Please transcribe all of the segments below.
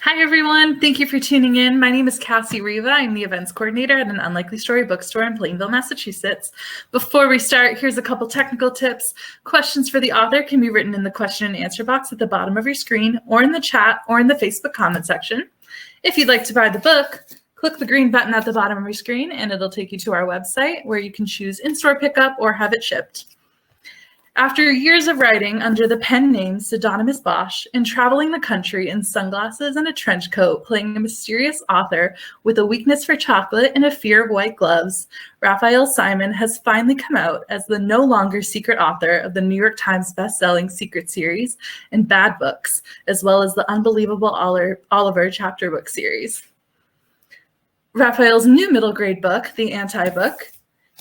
Hi, everyone. Thank you for tuning in. My name is Cassie Riva. I'm the events coordinator at an Unlikely Story bookstore in Plainville, Massachusetts. Before we start, here's a couple technical tips. Questions for the author can be written in the question and answer box at the bottom of your screen, or in the chat, or in the Facebook comment section. If you'd like to buy the book, click the green button at the bottom of your screen, and it'll take you to our website where you can choose in-store pickup or have it shipped. After years of writing under the pen name Pseudonymous Bosch and traveling the country in sunglasses and a trench coat, playing a mysterious author with a weakness for chocolate and a fear of white gloves, Raphael Simon has finally come out as the no longer secret author of the New York Times bestselling Secret series and Bad Books, as well as the unbelievable Oliver chapter book series. Raphael's new middle grade book, The Antibook,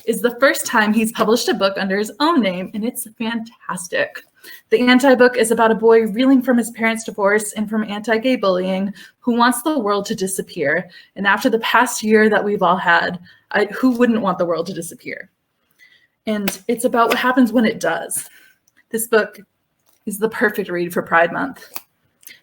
is the first time he's published a book under his own name, and it's fantastic. The Antibook is about a boy reeling from his parents' divorce and from anti-gay bullying who wants the world to disappear. And after the past year that we've all had, who wouldn't want the world to disappear? And it's about what happens when it does. This book is the perfect read for Pride Month.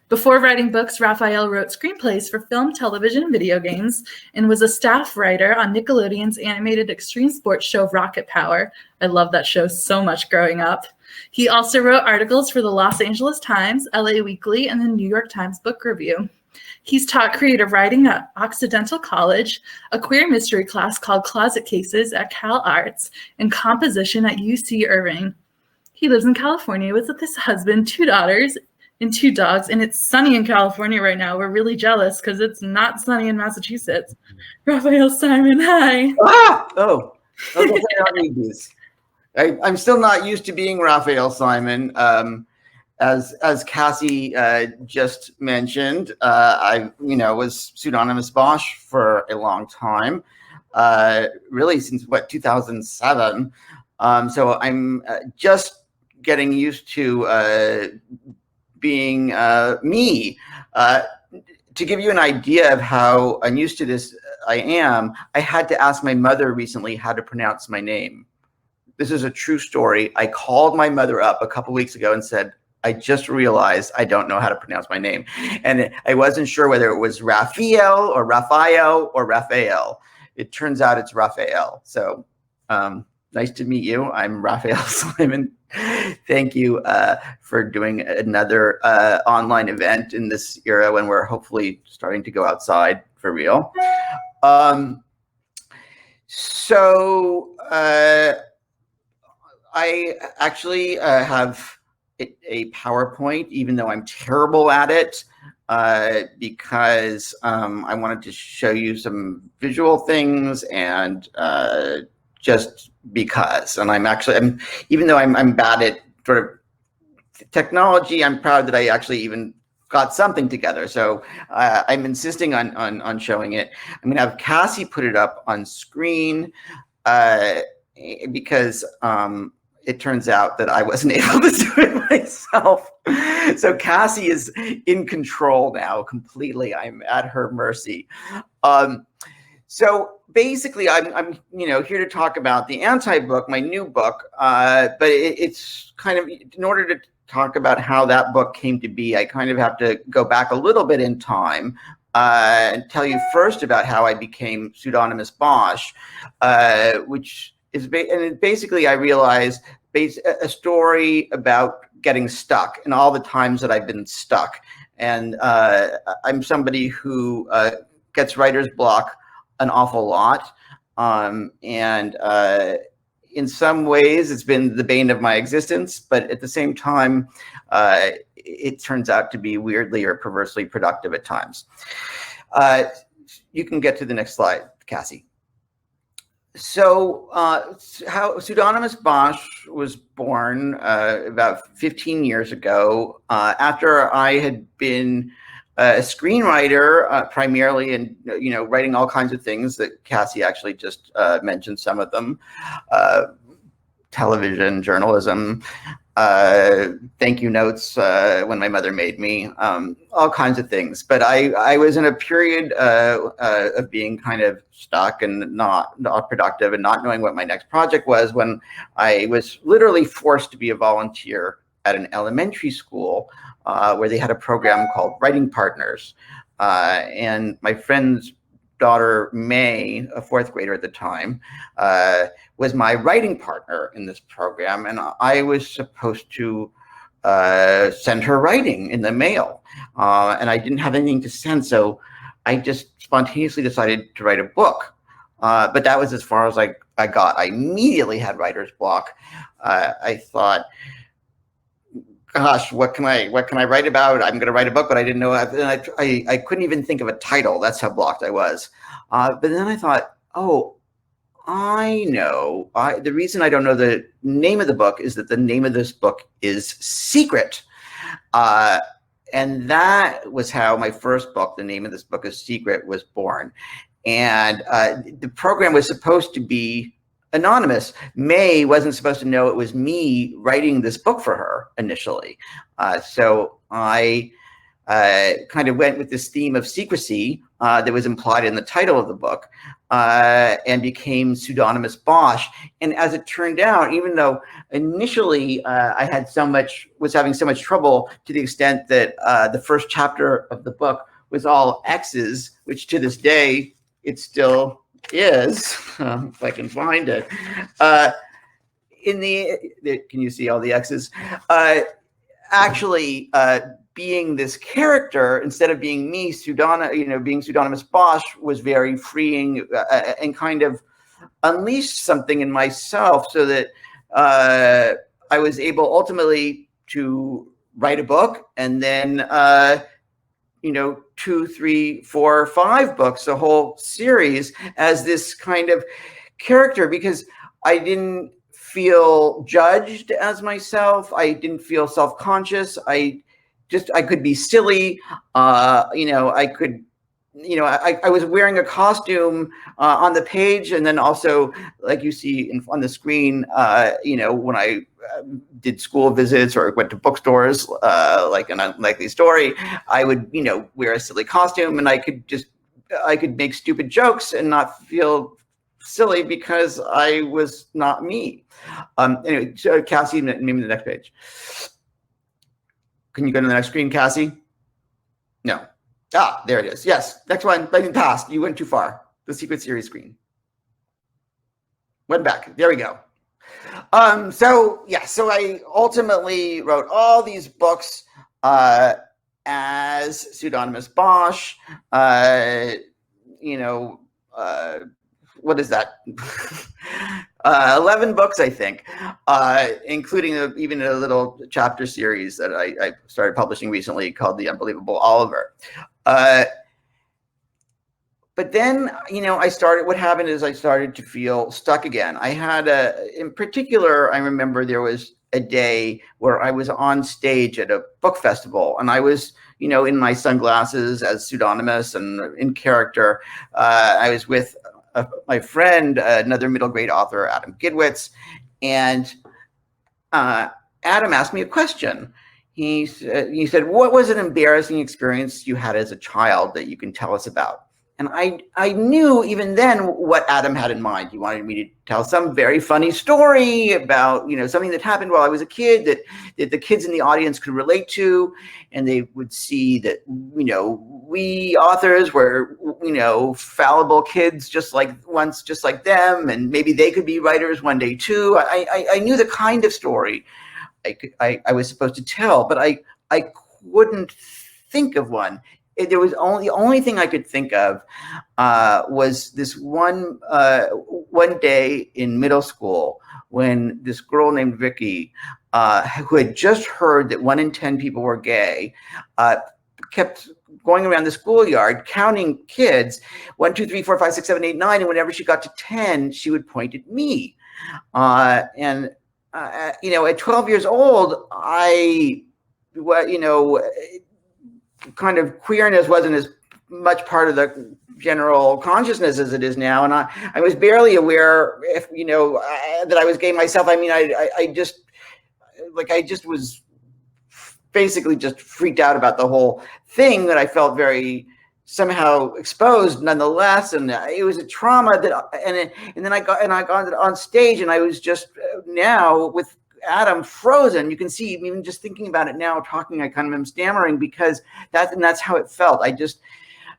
Before writing books, Raphael wrote screenplays for film, television, and video games, and was a staff writer on Nickelodeon's animated extreme sports show Rocket Power. I love that show so much growing up. He also wrote articles for the Los Angeles Times, LA Weekly, and the New York Times Book Review. He's taught creative writing at Occidental College, a queer mystery class called Closet Cases at Cal Arts, and composition at UC Irving. He lives in California with his husband, 2 daughters, and 2 dogs, and it's sunny in California right now. We're really jealous because it's not sunny in Massachusetts. Raphael Simon, hi. Oh, I don't need these. I'm still not used to being Raphael Simon. As Cassie just mentioned, I was Pseudonymous Bosch for a long time, really since 2007. So I'm just getting used to being me. To give you an idea of how unused to this I am, I had to ask my mother recently how to pronounce my name. This is a true story. I called my mother up a couple weeks ago and said, I just realized I don't know how to pronounce my name. And I wasn't sure whether it was Raphael or Raphael or Raphael. It turns out it's Raphael. So nice to meet you. I'm Raphael Simon. Thank you for doing another online event in this era when we're hopefully starting to go outside for real. I actually have a PowerPoint, even though I'm terrible at it, because I wanted to show you some visual things and just because. And I'm even though I'm bad at sort of technology, I'm proud that I actually even got something together. So I'm insisting on showing it. I'm gonna have Cassie put it up on screen because it turns out that I wasn't able to do it myself. So Cassie is in control now completely. I'm at her mercy. So basically, I'm here to talk about the Anti-book, my new book. But it's kind of, in order to talk about how that book came to be, I kind of have to go back a little bit in time and tell you first about how I became Pseudonymous Bosch, which is basically, I realized a story about getting stuck and all the times that I've been stuck. And I'm somebody who gets writer's block an awful lot. In some ways, it's been the bane of my existence, but at the same time, it turns out to be weirdly or perversely productive at times. You can get to the next slide, Cassie. So how Pseudonymous Bosch was born about 15 years ago after I had been a screenwriter primarily, and writing all kinds of things that Cassie actually just mentioned some of them, television, journalism, thank you notes when my mother made me, all kinds of things. But I was in a period of being kind of stuck and not productive and not knowing what my next project was, when I was literally forced to be a volunteer at an elementary school where they had a program called Writing Partners. And my friend's daughter, May, a fourth grader at the time, was my writing partner in this program. And I was supposed to send her writing in the mail. And I didn't have anything to send. So I just spontaneously decided to write a book. But that was as far as I got. I immediately had writer's block. I thought, gosh, what can I write about? I'm going to write a book, but I didn't know. I couldn't even think of a title. That's how blocked I was. But then I thought, oh, I know. The reason I don't know the name of the book is that the name of this book is Secret. And that was how my first book, the name of this book is Secret, was born. And the program was supposed to be anonymous. May wasn't supposed to know it was me writing this book for her initially. So I kind of went with this theme of secrecy that was implied in the title of the book, and became Pseudonymous Bosch. And as it turned out, even though initially I had was having so much trouble, to the extent that the first chapter of the book was all X's, which to this day it still is, if I can find it. Can you see all the X's? Actually, being this character instead of being me, being Pseudonymous Bosch was very freeing, and kind of unleashed something in myself, so that I was able ultimately to write a book, and then 2, 3, 4, 5 books, a whole series, as this kind of character, because I didn't feel judged as myself. I didn't feel self-conscious. I could be silly. I was wearing a costume on the page, and then also, like you see on the screen, when I did school visits or went to bookstores, like an unlikely story, I would, wear a silly costume, and I could make stupid jokes and not feel silly because I was not me. Anyway, so Cassie, name the next page. Can you go to the next screen, Cassie? No. There it is. Yes, next one. Lightning passed. You went too far. The Secret Series screen. Went back. There we go. So I ultimately wrote all these books as Pseudonymous Bosch. What is that? 11 books, I think, including even a little chapter series that I started publishing recently called The Unbelievable Oliver. But then, what happened is I started to feel stuck again. I had in particular, I remember there was a day where I was on stage at a book festival, and I was, in my sunglasses as pseudonymous and in character. I was with my friend, another middle grade author, Adam Gidwitz, and Adam asked me a question. He said, "What was an embarrassing experience you had as a child that you can tell us about?" And I knew even then what Adam had in mind. He wanted me to tell some very funny story about, something that happened while I was a kid that the kids in the audience could relate to, and they would see that, we authors were, fallible kids just like them, and maybe they could be writers one day too. I knew the kind of story I was supposed to tell, but I couldn't think of one. The only thing I could think of was this one day in middle school when this girl named Vicky, who had just heard that 1 in 10 people were gay, kept going around the schoolyard counting kids, 1, 2, 3, 4, 5, 6, 7, 8, 9, and whenever she got to 10, she would point at me. At 12 years old, kind of queerness wasn't as much part of the general consciousness as it is now, and I was barely aware if that I was gay myself. I mean, I just was basically just freaked out about the whole thing, that I felt very somehow exposed nonetheless, and it was a trauma that and then I got on stage, and I was just now with Adam frozen. You can see, even just thinking about it now, talking, I kind of am stammering because that's how it felt. I just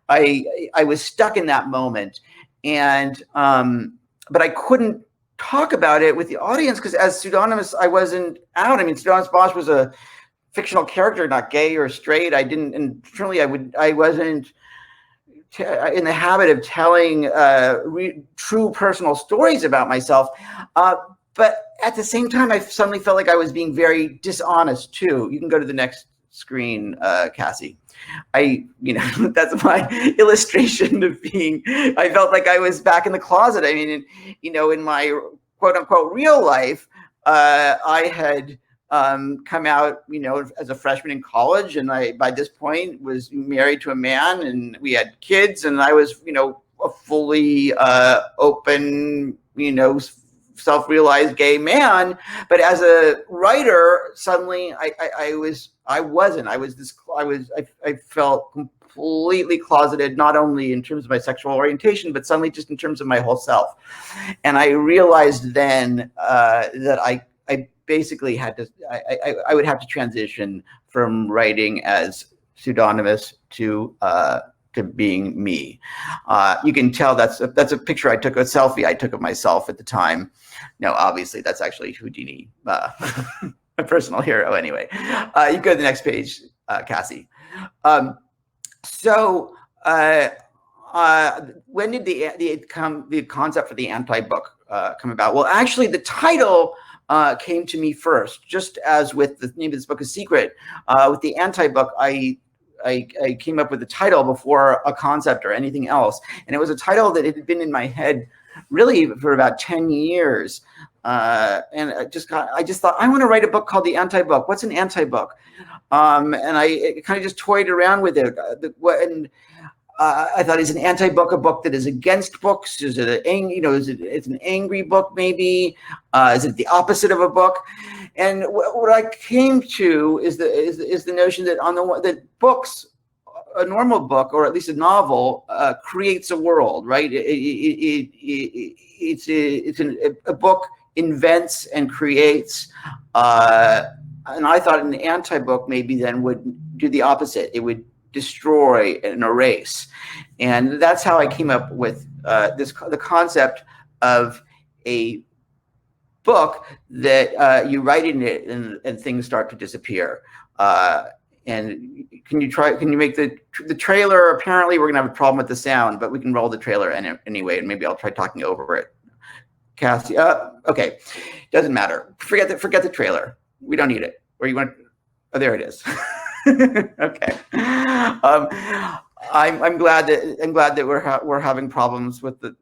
I was stuck in that moment, and but I couldn't talk about it with the audience because as pseudonymous, I wasn't out. I mean, Pseudonymous Bosch was a fictional character, not gay or straight. I didn't, and certainly I wasn't in the habit of telling true personal stories about myself. But at the same time, I suddenly felt like I was being very dishonest too. You can go to the next screen, Cassie. That's my illustration of being, I felt like I was back in the closet. I mean, in my quote unquote real life, I had come out, as a freshman in college, and I, by this point, was married to a man, and we had kids, and I was, a fully open, self-realized gay man. But as a writer, suddenly I felt completely closeted, not only in terms of my sexual orientation, but suddenly just in terms of my whole self. And I realized then that I basically had to, I would have to transition from writing as pseudonymous to being me. You can tell that's a picture I took, a selfie I took of myself at the time. No, obviously that's actually Houdini, a personal hero anyway. You go to the next page, Cassie. When did the concept for the anti-book come about? Well, actually the title came to me first, just as with the name of this book, A Secret. With the anti-book, I came up with the title before a concept or anything else. And it was a title that had been in my head really for about 10 years. And I just thought, I want to write a book called The Anti-Book. What's an anti-book? And I kind of just toyed around with it. I thought, is an anti-book a book that is against books? Is it it's an angry book maybe? Is it the opposite of a book? And what I came to is the notion that that books, a normal book or at least a novel, creates a world, right? A book invents and creates. And I thought an anti-book maybe then would do the opposite. It would destroy and erase. And that's how I came up with the concept of a book that you write in it and things start to disappear. And can you make the trailer? Apparently we're gonna have a problem with the sound, but we can roll the trailer anyway, and maybe I'll try talking over it. Cassie, okay, doesn't matter. Forget the trailer. We don't need it. Or you want? Oh, there it is. Okay. I'm glad that we're having problems with the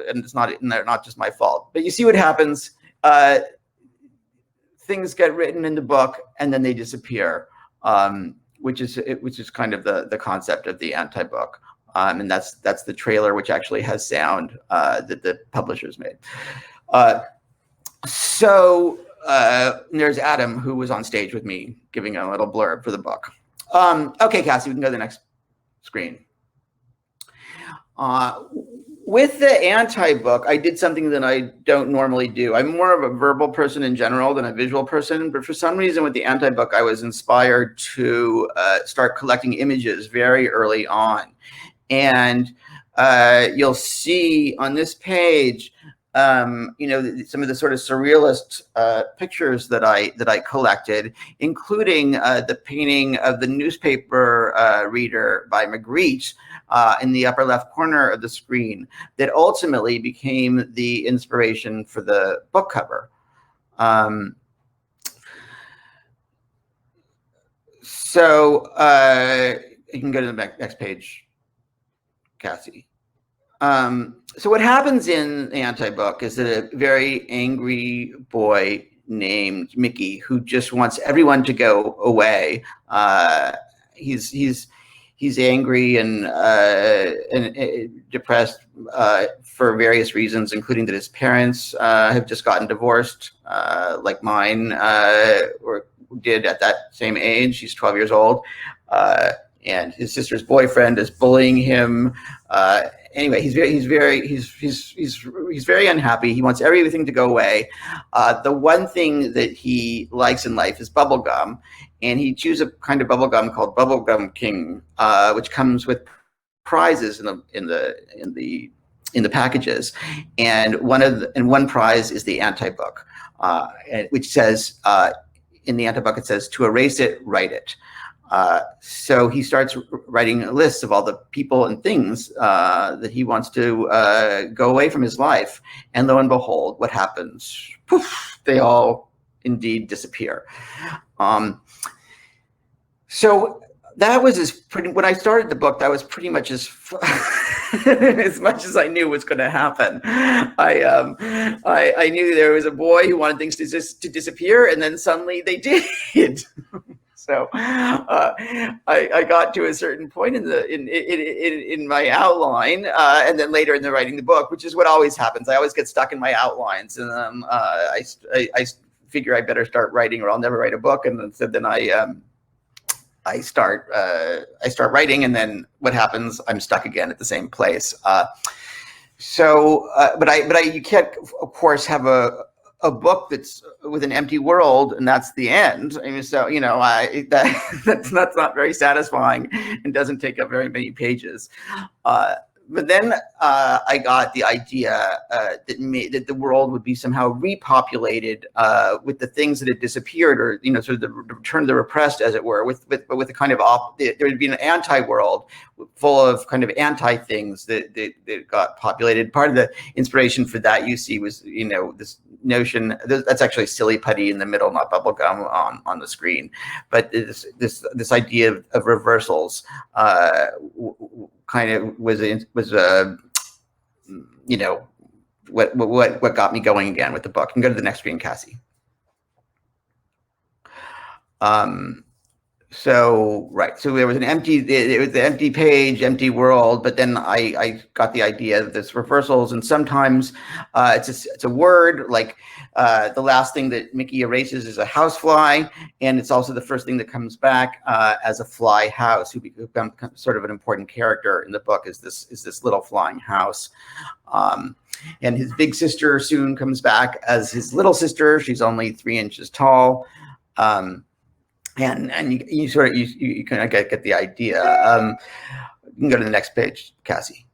and it's not just my fault. But you see what happens. Things get written in the book and then they disappear, which is kind of the concept of the anti-book. And that's the trailer, which actually has sound that the publishers made. There's Adam, who was on stage with me giving a little blurb for the book. Okay, Cassie, we can go to the next screen. With the anti-book, I did something that I don't normally do. I'm more of a verbal person in general than a visual person, but for some reason with the anti-book, I was inspired to start collecting images very early on. And you'll see on this page, some of the sort of surrealist pictures that I collected, including the painting of the newspaper reader by Magritte in the upper left corner of the screen that ultimately became the inspiration for the book cover. You can go to the next page, Cassie. So what happens in the anti-book is that a very angry boy named Mickey, who just wants everyone to go away. He's angry and depressed for various reasons, including that his parents have just gotten divorced, like mine did at that same age. He's 12 years old. And his sister's boyfriend is bullying him. Anyway, he's very unhappy. He wants everything to go away. The one thing that he likes in life is bubblegum, and he chews a kind of bubblegum called Bubblegum King, which comes with prizes in the packages, and one prize is the anti-book, which says in the anti-book it says, "To erase it, write it." So he starts writing a list of all the people and things that he wants to go away from his life. And lo and behold, what happens? Poof, they all indeed disappear. So that was when I started the book, that was pretty much as much as I knew was going to happen. I knew there was a boy who wanted things to disappear, and then suddenly they did. So I got to a certain point in my outline, and then later in the writing the book, which is what always happens. I always get stuck in my outlines, and I figure I better start writing, or I'll never write a book. And then I start writing, and then what happens? I'm stuck again at the same place. But you can't, of course, have a book that's with an empty world, and that's the end. I mean, so that's not very satisfying, and doesn't take up very many pages. But then I got the idea that the world would be somehow repopulated with the things that had disappeared, or sort of the return of the repressed, as it were, with a kind of there would be an anti-world full of kind of anti-things that got populated. Part of the inspiration for that, you see, was this notion that's actually silly putty in the middle, not bubblegum on the screen, but this idea of reversals kind of was what got me going again with the book. And go to the next screen, Cassie. So there was the empty page, empty world, but then I got the idea of this reversals, and sometimes it's a word, like the last thing that Mickey erases is a housefly, and it's also the first thing that comes back as a fly house, who becomes sort of an important character in the book, is this little flying house. And his big sister soon comes back as his little sister. She's only 3 inches tall. And you kind of get the idea. You can go to the next page, Cassie.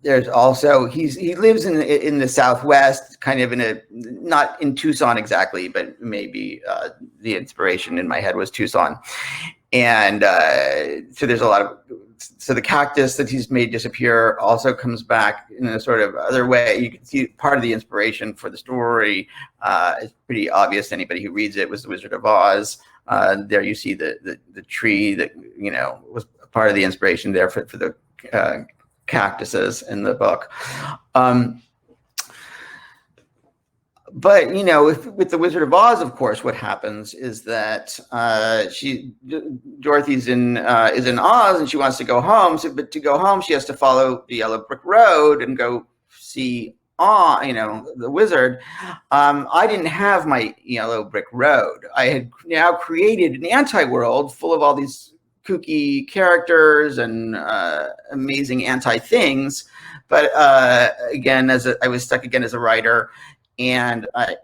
There's also he lives in the Southwest, kind of not in Tucson exactly, but maybe the inspiration in my head was Tucson. And so there's a lot of, so the cactus that he's made disappear also comes back in a sort of other way. You can see part of the inspiration for the story is pretty obvious to anybody who reads it, was The Wizard of Oz. There you see the tree that was part of the inspiration there for the cactuses in the book. But with The Wizard of Oz, of course, what happens is that Dorothy's is in Oz, and she wants to go home. But to go home, she has to follow the yellow brick road and go see the wizard. I didn't have my yellow brick road. I had now created an anti-world full of all these kooky characters and amazing anti-things. But again, I was stuck again as a writer. And I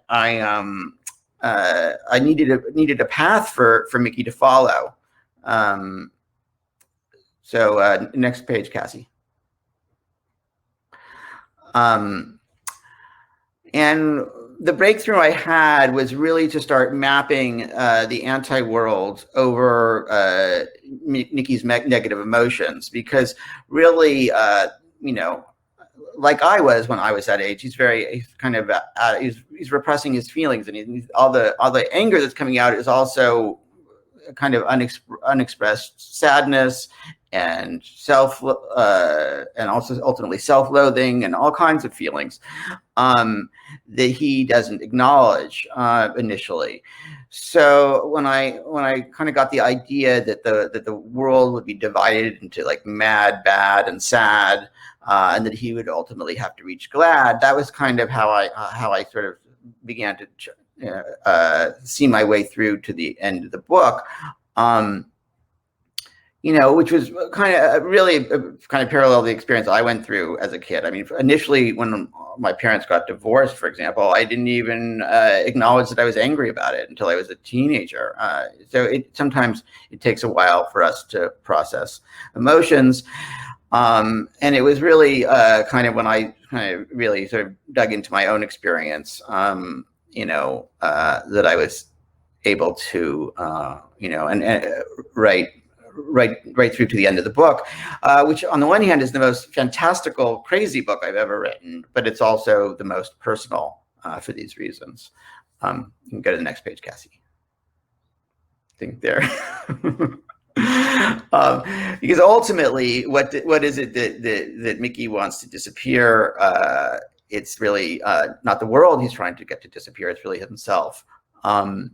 needed a path for Mickey to follow. So next page, Cassie. And the breakthrough I had was really to start mapping the anti-world over Mickey's negative emotions, because really, like I was when I was that age, he's repressing his feelings, and all the anger that's coming out is also a kind of unexpressed sadness and and also ultimately self-loathing and all kinds of feelings that he doesn't acknowledge initially. So when I kind of got the idea that the world would be divided into like mad, bad, and sad, and that he would ultimately have to reach glad, that was kind of how I sort of began to see my way through to the end of the book. Which was kind of really kind of parallel the experience I went through as a kid. I mean, initially when my parents got divorced, for example, I didn't even acknowledge that I was angry about it until I was a teenager. So sometimes it takes a while for us to process emotions. And it was really kind of when I kind of really sort of dug into my own experience, that I was able to, and write through to the end of the book, which on the one hand is the most fantastical, crazy book I've ever written, but it's also the most personal for these reasons. You can go to the next page, Cassie. I think there. Because ultimately, what is it that Mickey wants to disappear? It's really not the world he's trying to get to disappear. It's really himself. And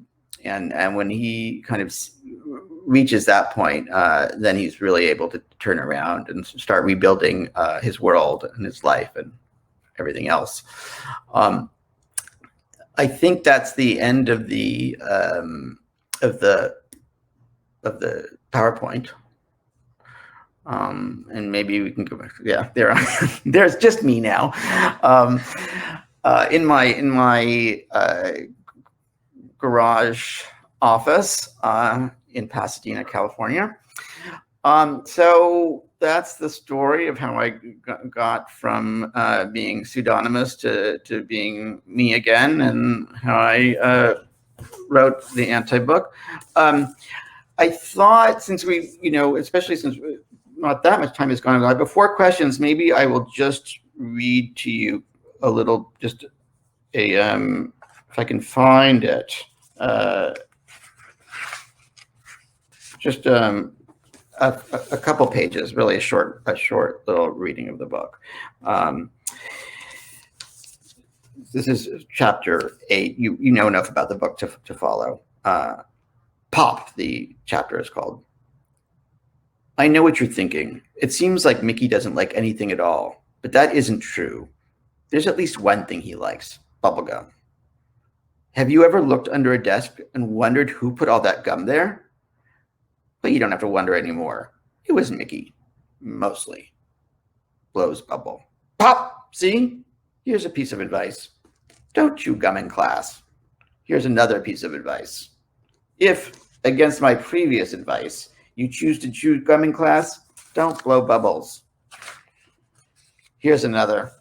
when he kind of reaches that point, then he's really able to turn around and start rebuilding his world and his life and everything else. I think that's the end of the PowerPoint. And maybe we can go back. Yeah, there's just me now. In my garage office in Pasadena, California. So that's the story of how I got from being pseudonymous to being me again, and how I wrote the anti-book. I thought, since we, especially since not that much time has gone by, before questions, maybe I will just read to you a little, just if I can find it. Just a couple pages, really a short little reading of the book. This is chapter 8. You know enough about the book to follow. Pop, the chapter is called. I know what you're thinking. It seems like Mickey doesn't like anything at all, but that isn't true. There's at least one thing he likes: bubblegum. Have you ever looked under a desk and wondered who put all that gum there? But you don't have to wonder anymore. It was Mickey, mostly. Blows bubble. Pop, see? Here's a piece of advice. Don't chew gum in class. Here's another piece of advice. If, against my previous advice, you choose to chew gum in class, don't blow bubbles. Here's another.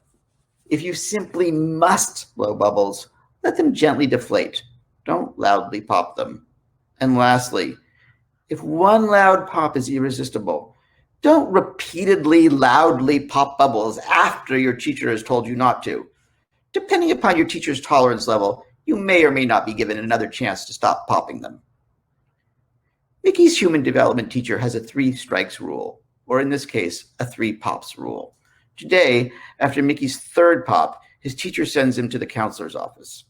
If you simply must blow bubbles, let them gently deflate. Don't loudly pop them. And lastly, if one loud pop is irresistible, don't repeatedly loudly pop bubbles after your teacher has told you not to. Depending upon your teacher's tolerance level, you may or may not be given another chance to stop popping them. Mickey's human development teacher has a 3 strikes rule, or in this case, a 3 pops rule. Today, after Mickey's 3rd pop, his teacher sends him to the counselor's office.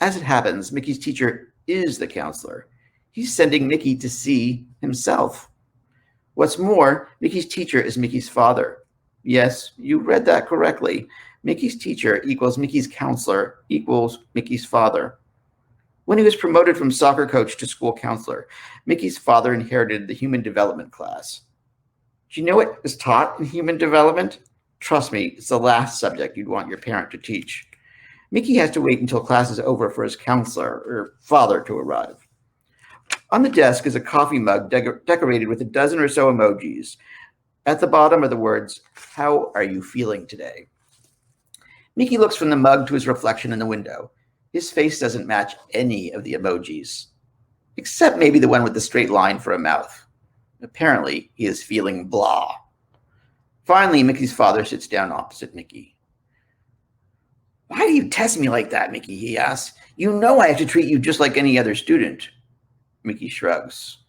As it happens, Mickey's teacher is the counselor. He's sending Mickey to see himself. What's more, Mickey's teacher is Mickey's father. Yes, you read that correctly. Mickey's teacher equals Mickey's counselor equals Mickey's father. When he was promoted from soccer coach to school counselor, Mickey's father inherited the human development class. Do you know what is taught in human development? Trust me, it's the last subject you'd want your parent to teach. Mickey has to wait until class is over for his counselor or father to arrive. On the desk is a coffee mug decorated with a dozen or so emojis. At the bottom are the words, "How are you feeling today?" Mickey looks from the mug to his reflection in the window. His face doesn't match any of the emojis, except maybe the one with the straight line for a mouth. Apparently, he is feeling blah. Finally, Mickey's father sits down opposite Mickey. "Why do you test me like that, Mickey?" he asks. "You know I have to treat you just like any other student." Mickey shrugs.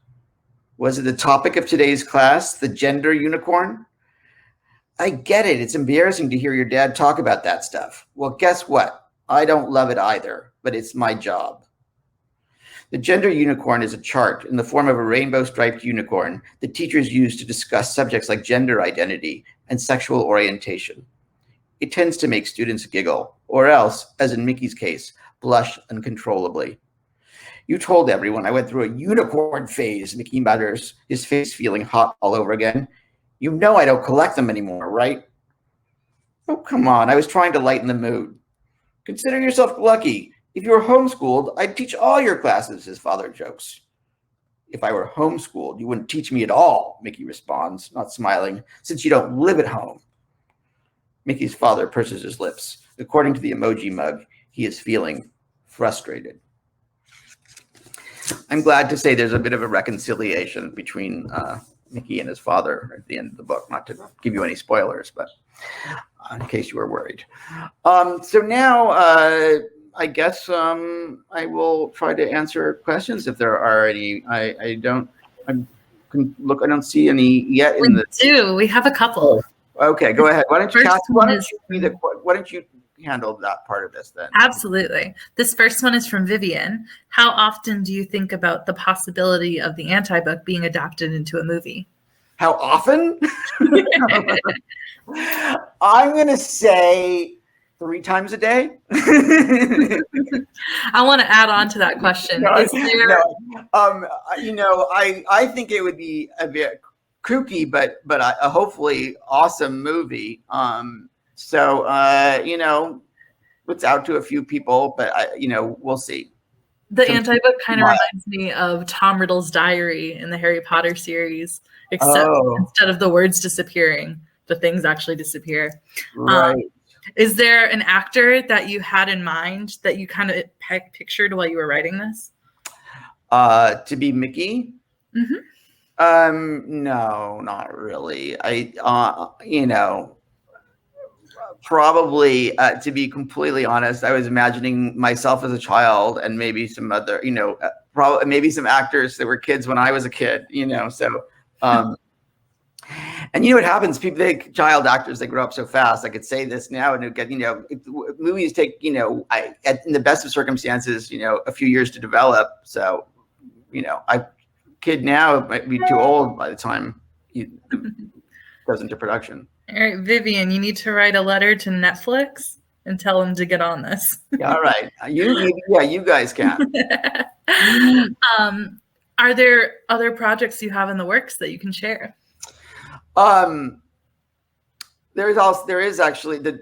"Was it the topic of today's class, the gender unicorn?" "I get it. It's embarrassing to hear your dad talk about that stuff." "Well, guess what? I don't love it either, but it's my job." The gender unicorn is a chart in the form of a rainbow-striped unicorn that teachers use to discuss subjects like gender identity and sexual orientation. It tends to make students giggle, or else, as in Mickey's case, blush uncontrollably. "You told everyone I went through a unicorn phase," Mickey mutters, his face feeling hot all over again. "You know I don't collect them anymore, right?" Oh, come on. I was trying to lighten the mood. Consider yourself lucky. If you were homeschooled, I'd teach all your classes, his father jokes. If I were homeschooled, you wouldn't teach me at all, Mickey responds, not smiling, since you don't live at home. Mickey's father purses his lips. According to the emoji mug, he is feeling frustrated. I'm glad to say there's a bit of a reconciliation between Mickey and his father at the end of the book, not to give you any spoilers, but in case you were worried. So now I guess I will try to answer questions if there are any. I don't see any yet in the. We have a couple. Oh, okay, go ahead. Why don't you handle that part of this then? Absolutely. This first one is from Vivian. How often do you think about the possibility of the anti-book being adapted into a movie? How often? I'm going to say 3 times a day. I want to add on to that question. I think it would be a bit kooky, but a hopefully awesome movie. It's out to a few people, but we'll see. The anti-book kind of reminds me of Tom Riddle's diary in the Harry Potter series, except instead of the words disappearing, the things actually disappear. Right. Is there an actor that you had in mind that you kind of pictured while you were writing this? To be Mickey? Mm-hmm. No, not really. Probably, to be completely honest, I was imagining myself as a child and maybe some other, probably maybe some actors that were kids when I was a kid, so, and what happens, child actors, they grow up so fast. I could say this now and get, movies take, in the best of circumstances, a few years to develop. So, kid now might be too old by the time he goes into production. All right, Vivian, you need to write a letter to Netflix and tell them to get on this. All right. You guys can. Are there other projects you have in the works that you can share? There is actually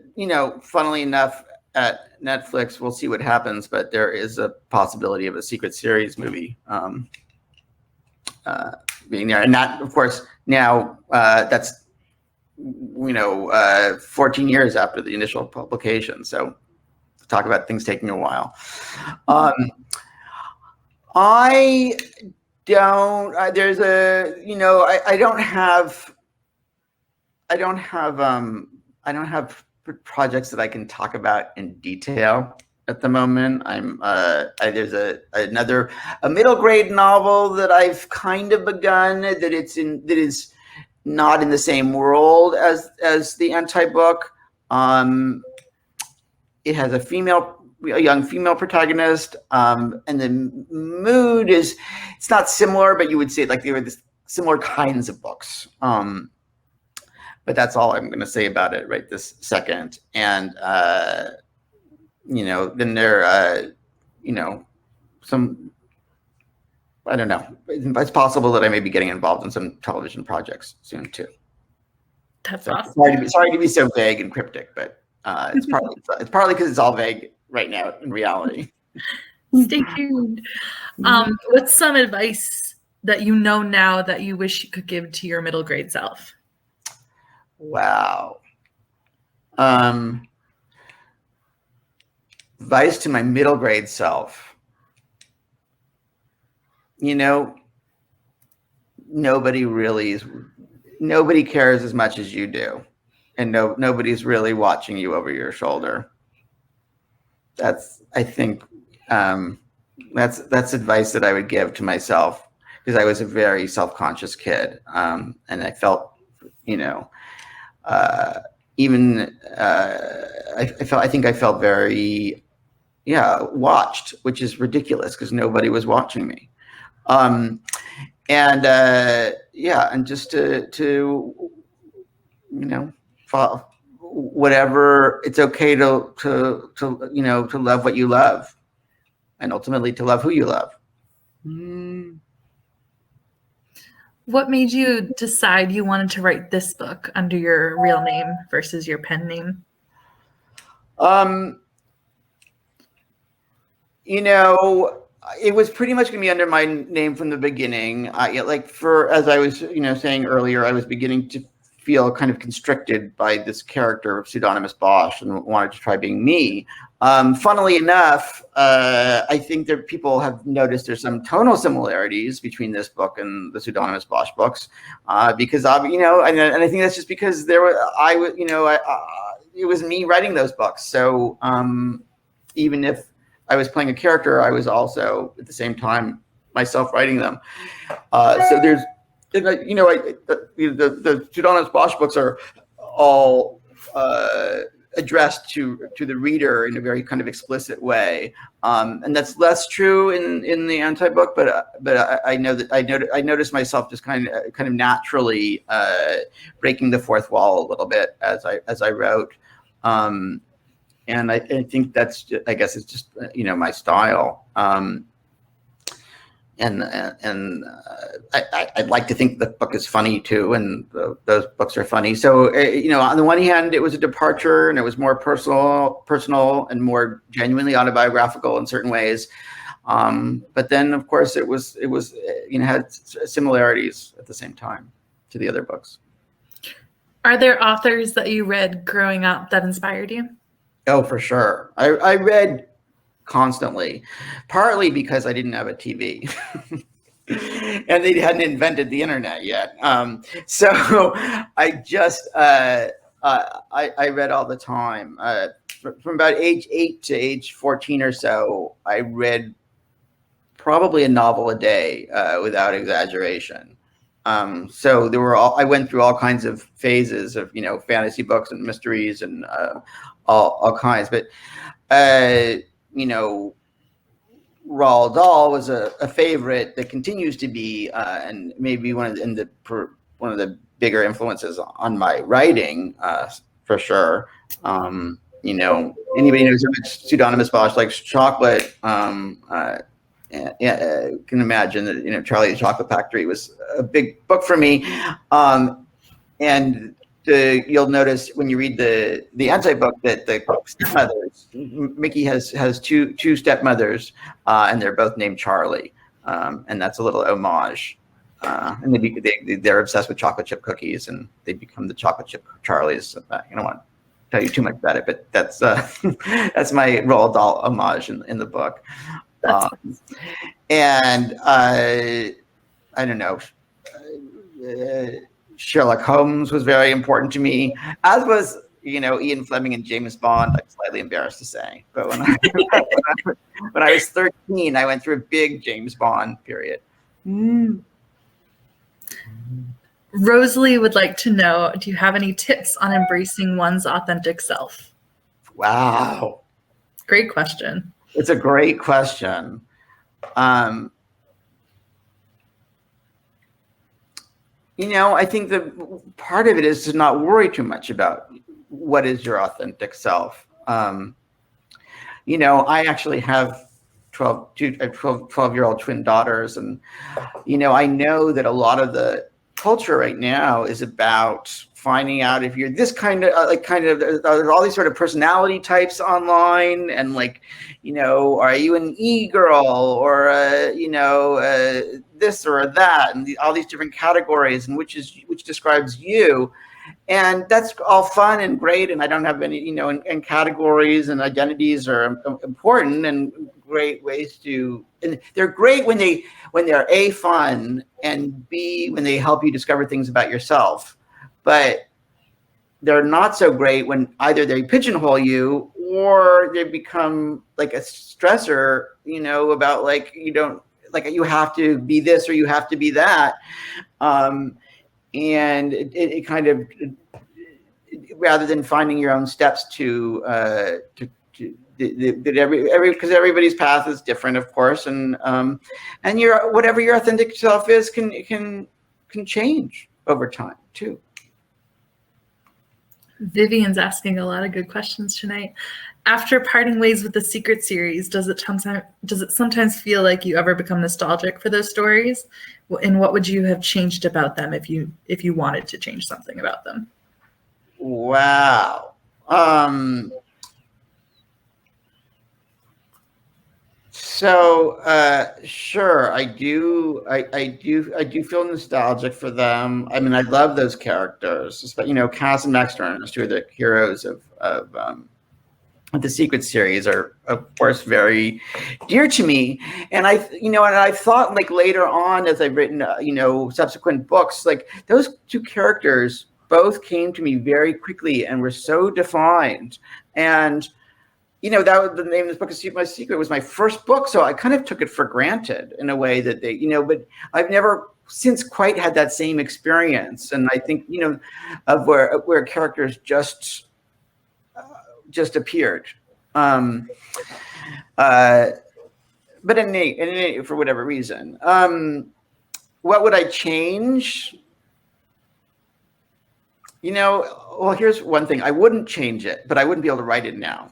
funnily enough, at Netflix, we'll see what happens, but there is a possibility of a Secret Series movie being there. And that, of course, now that's 14 years after the initial publication. So talk about things taking a while. I don't have projects that I can talk about in detail at the moment. There's a middle grade novel that I've kind of begun that is not in the same world as the anti-book. It has a young female protagonist, and the mood it's not similar, but you would say like they were similar kinds of books. But that's all I'm going to say about it right this second. And then there some, I don't know. It's possible that I may be getting involved in some television projects soon too. That's awesome. Sorry to be so vague and cryptic, but it's partly because it's all vague right now in reality. Stay tuned. What's some advice that you know now that you wish you could give to your middle grade self? Wow. Advice to my middle grade self. Nobody cares as much as you do, and nobody's really watching you over your shoulder. That's advice that I would give to myself, because I was a very self-conscious kid, and I felt, I think I felt very, watched, which is ridiculous because nobody was watching me. And just to follow whatever. It's okay to love what you love, and ultimately to love who you love. What made you decide you wanted to write this book under your real name versus your pen name? Um, you know, it was pretty much going to be under my name from the beginning. As I was, saying earlier, I was beginning to feel kind of constricted by this character of Pseudonymous Bosch and wanted to try being me. Funnily enough, I think that people have noticed there's some tonal similarities between this book and the Pseudonymous Bosch books, because and I think that's just because it was me writing those books. So even if I was playing a character, I was also at the same time myself writing them. So there's, the Pseudonymous Bosch books are all addressed to the reader in a very kind of explicit way, and that's less true in the anti-book. But I know that I noticed myself just kind of naturally breaking the fourth wall a little bit as I wrote. And I think that's, I guess it's just, my style. I'd like to think the book is funny too, and those books are funny. So, on the one hand, it was a departure, and it was more personal and more genuinely autobiographical in certain ways. But then, of course, it had similarities at the same time to the other books. Are there authors that you read growing up that inspired you? Oh, for sure. I read constantly, partly because I didn't have a TV and they hadn't invented the internet yet. So I just, I read all the time. From about age 8 to age 14 or so, I read probably a novel a day, without exaggeration. So I went through all kinds of phases of, fantasy books and mysteries and all kinds. But, Roald Dahl was a favorite that continues to be, and maybe one of the bigger influences on my writing, for sure. Anybody knows Pseudonymous Bosch likes chocolate. Can imagine that Charlie the Chocolate Factory was a big book for me, and you'll notice when you read the anti-book that the stepmothers, Mickey has two stepmothers, and they're both named Charlie, and that's a little homage. And they're obsessed with chocolate chip cookies, and they become the chocolate chip Charlies. I don't want to tell you too much about it, but that's that's my Roald Dahl homage in the book. And I don't know. Sherlock Holmes was very important to me, as was Ian Fleming and James Bond. I'm slightly embarrassed to say, but when I was 13, I went through a big James Bond period. Rosalie would like to know, do you have any tips on embracing one's authentic self? Wow. Great question. It's a great question. I think the part of it is to not worry too much about what is your authentic self. I actually have 12-year-old twin daughters, and I know that a lot of the culture right now is about finding out if you're this kind of there's all these sort of personality types online, and are you an e-girl or this or that, and all these different categories, and which describes you. And that's all fun and great, and I don't have any, and categories and identities are important and great ways to, and they're great when they're A, fun, and B, when they help you discover things about yourself. But they're not so great when either they pigeonhole you or they become like a stressor, about you have to be this or you have to be that. And it kind of, rather than finding your own steps because everybody's path is different, of course, and whatever your authentic self is can change over time too. Vivian's asking a lot of good questions tonight. After parting ways with the Secret series, does it sometimes feel like you ever become nostalgic for those stories? And what would you have changed about them if you wanted to change something about them? Wow. Sure, I do. I do feel nostalgic for them. I mean, I love those characters. But Cass and Max Ernest, two of the heroes of the Secret series, are of course very dear to me. And I thought, like, later on, as I've written subsequent books, like, those two characters both came to me very quickly and were so defined. And that was the name of this book. My Secret was my first book, so I kind of took it for granted in a way that but I've never since quite had that same experience. And I think of where characters just appeared. But for whatever reason, what would I change? Well, here's one thing: I wouldn't change it, but I wouldn't be able to write it now.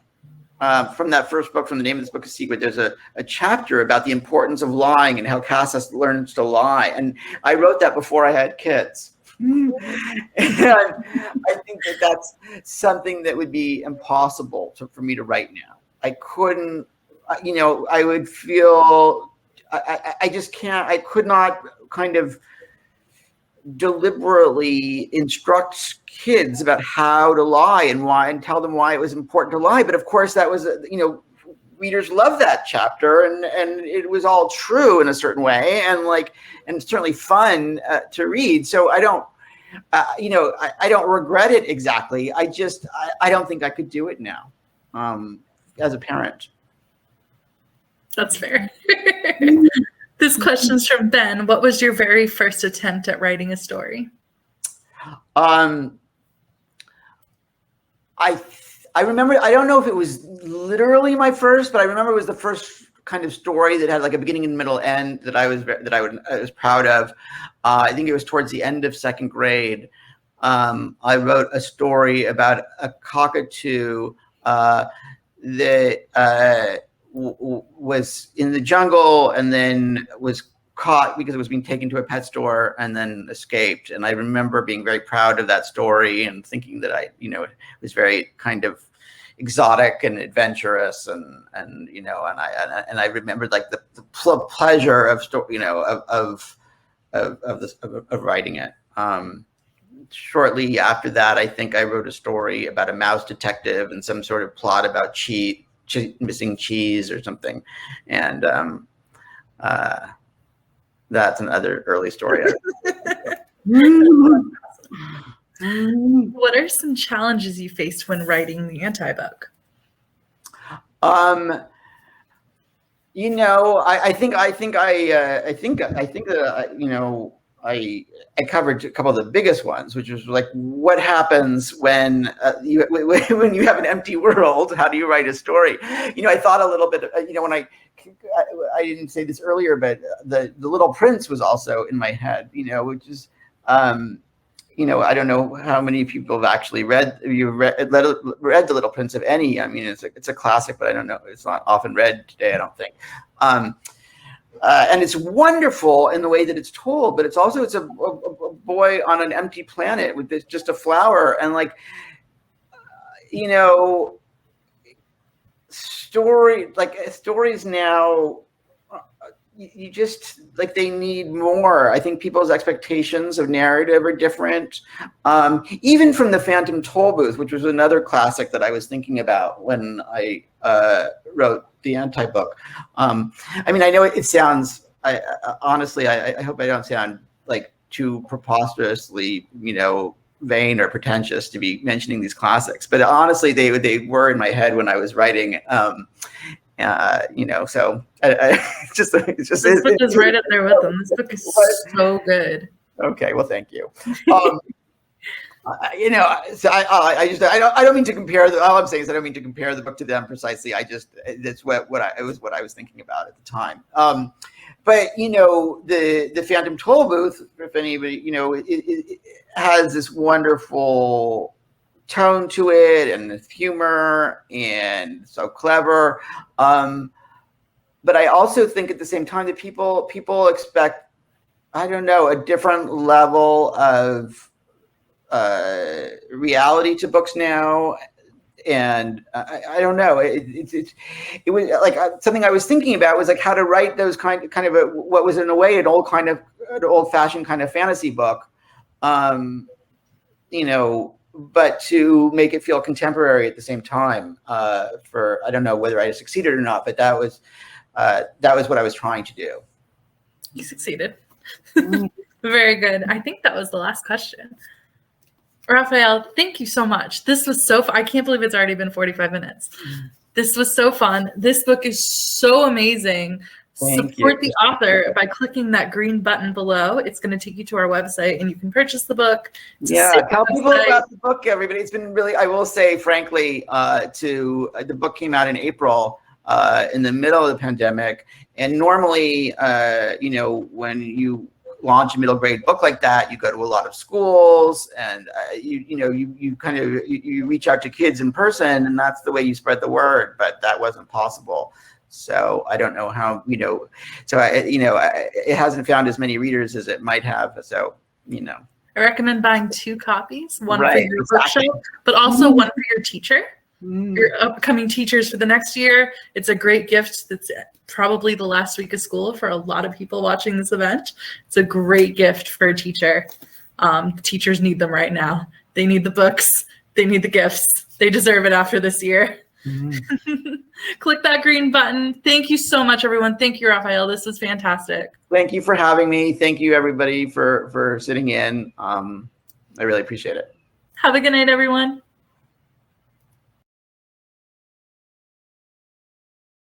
From that first book, from the name of this book, A Secret, there's a chapter about the importance of lying and how Cass learns to lie. And I wrote that before I had kids. And I think that's something that would be impossible for me to write now. I couldn't, I would feel, I just can't, I could not kind of deliberately instruct kids about how to lie and why, and tell them why it was important to lie. But of course, that was, readers love that chapter, and it was all true in a certain way, and certainly fun to read. So I don't, I don't regret it exactly. I don't think I could do it now, as a parent. That's fair. This question's from Ben. What was your very first attempt at writing a story? I remember, I don't know if it was literally my first, but I remember it was the first kind of story that had like a beginning and middle end that I was proud of. I think it was towards the end of second grade. I wrote a story about a cockatoo that was in the jungle and then was caught because it was being taken to a pet store and then escaped. And I remember being very proud of that story and thinking that it was very kind of exotic and adventurous, and I remembered like the pleasure of of writing it. Shortly after that, I think I wrote a story about a mouse detective and some sort of plot about missing cheese or something, and that's another early story. What are some challenges you faced when writing the anti-book? I covered a couple of the biggest ones, which was like, what happens when when you have an empty world? How do you write a story? I thought a little bit, when I didn't say this earlier, but the Little Prince was also in my head, which is, I don't know how many people have actually read The Little Prince, of any. I mean, it's a classic, but I don't know. It's not often read today, I don't think. And it's wonderful in the way that it's told, but it's a boy on an empty planet with just a flower, and stories now, you just they need more. I think people's expectations of narrative are different. Even from the Phantom Tollbooth, which was another classic that I was thinking about when I wrote the anti-book. I mean, I know it sounds, honestly, I hope I don't sound like too preposterously, vain or pretentious to be mentioning these classics, but honestly, they were in my head when I was writing. So it's just this book is right up there with them. This book is so good. Okay, well, thank you. So I don't mean to compare all I'm saying is I don't mean to compare the book to them precisely. That's what I was thinking about at the time. But the Phantom Tollbooth, if anybody, it has this wonderful tone to it, and the humor, and so clever. But I also think at the same time that people expect, I don't know, a different level of reality to books now, and I don't know. It was like something I was thinking about was like how to write those kind of what was in a way an old-fashioned kind of fantasy book, you know, but to make it feel contemporary at the same time. For I don't know whether I succeeded or not, but that was what I was trying to do. You succeeded. Very good. I think that was the last question. Raphael, thank you so much. This was so fun. I can't believe it's already been 45 minutes. This was so fun. This book is so amazing. Support the author by clicking that green button below. It's going to take you to our website and you can purchase the book. Yeah, tell people about the book, everybody. It's been really, I will say, frankly, the book came out in April in the middle of the pandemic. And normally, you know, when you launch a middle grade book like that, you go to a lot of schools and you reach out to kids in person, and that's the way you spread the word, but that wasn't possible. So I don't know how, you know, so it hasn't found as many readers as it might have. So, you know, I recommend buying 2 copies, one for your workshop, but also one for your teacher, your upcoming teachers for the next year. It's a great gift. That's probably the last week of school for a lot of people watching this event. It's a great gift for a teacher. Teachers need them right now. They need the books. They need the gifts. They deserve it after this year. Click that green button. Thank you so much, everyone. Thank you, Raphael. This was fantastic. Thank you for having me. Thank you, everybody, for sitting in. I really appreciate it. Have a good night, everyone.